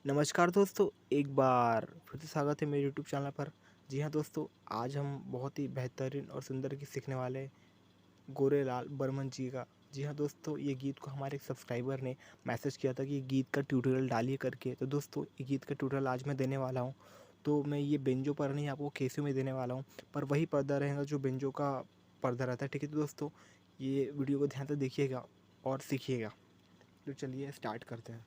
नमस्कार दोस्तों, एक बार फिर से स्वागत है मेरे यूट्यूब चैनल पर। जी हाँ दोस्तों, आज हम बहुत ही बेहतरीन और सुंदर गीत सीखने वाले हैं गोरेलाल बर्मन जी का। जी हाँ दोस्तों, ये गीत को हमारे एक सब्सक्राइबर ने मैसेज किया था कि ये गीत का ट्यूटोरियल डालिए करके। तो दोस्तों, ये गीत का ट्यूटोरियल आज मैं देने वाला हूँ। तो मैं ये बेंजो पर नहीं, आपको कैसियो में देने वाला हूँ, पर वही पर्दा रहेगा जो बेंजो का पर्दा रहता है। ठीक है तो दोस्तों, ये वीडियो को ध्यान से देखिएगा और सीखिएगा। तो चलिए स्टार्ट करते हैं।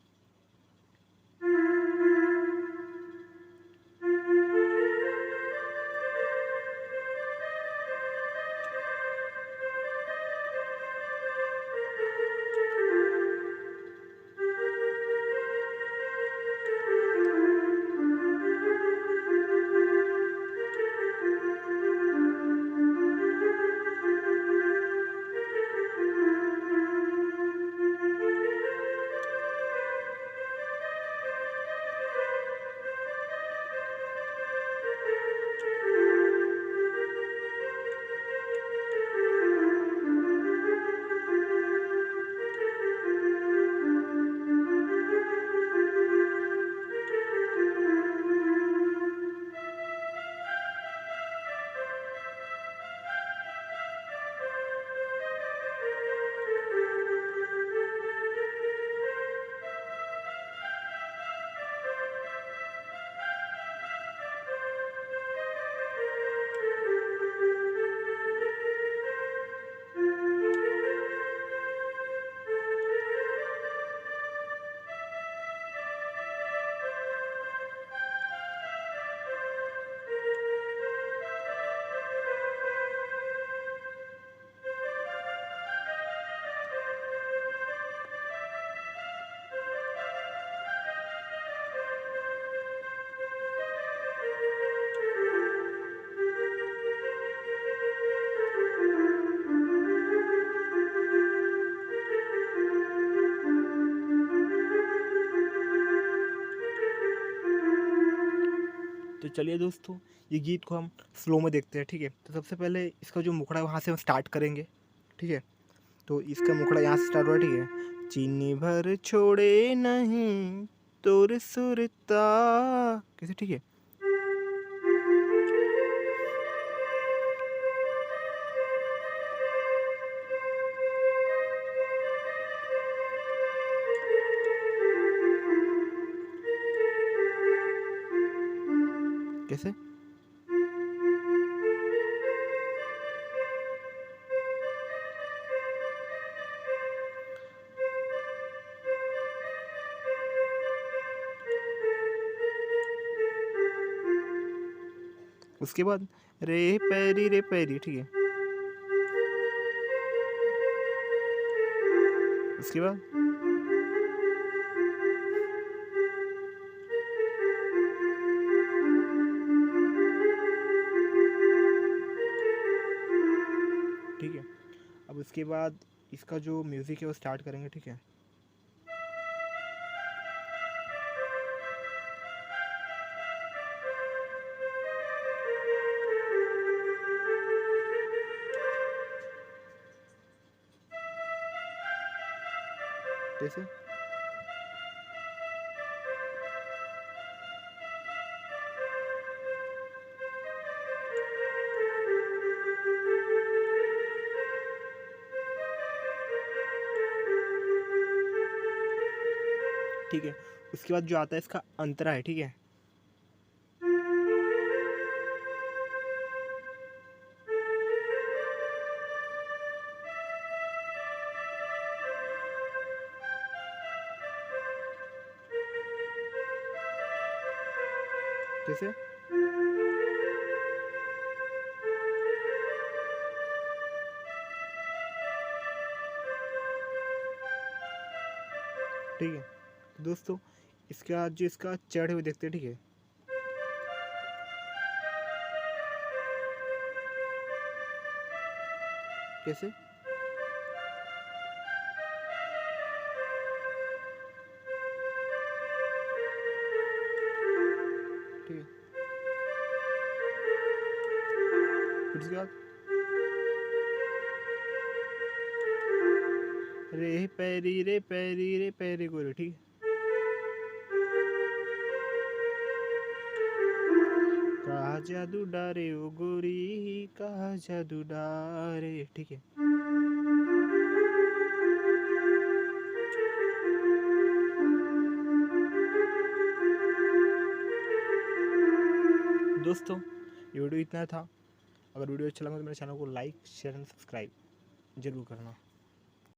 तो चलिए दोस्तों, ये गीत को हम स्लो में देखते हैं। ठीक है, तो सबसे पहले इसका जो मुखड़ा है वहाँ से हम स्टार्ट करेंगे। ठीक है, तो इसका मुखड़ा यहाँ से स्टार्ट हुआ। ठीक है, चीनी भर छोड़े नहीं तोर सुरता, कैसे? ठीक है, कैसे? उसके बाद रे पैरी। ठीक है, उसके बाद ठीक है, अब उसके बाद इसका जो म्यूज़िक है वो स्टार्ट करेंगे। ठीक है, कैसे? ठीक है, उसके बाद जो आता है इसका अंतरा है। ठीक है, कैसे? ठीक है, तो दोस्तों, इसके बाद जो इसका चढ़े हुए देखते हैं। ठीक है, कैसे? ठीक है, फिर उसके बाद रे पैरी रे पैरी रे पैरी गोरे। ठीक है, जादू डारे ओ गोरी, कहा जादू डारे। ठीक है। दोस्तों ये वीडियो इतना था। अगर वीडियो अच्छा लगा तो मेरे चैनल को लाइक शेयर एंड सब्सक्राइब जरूर करना।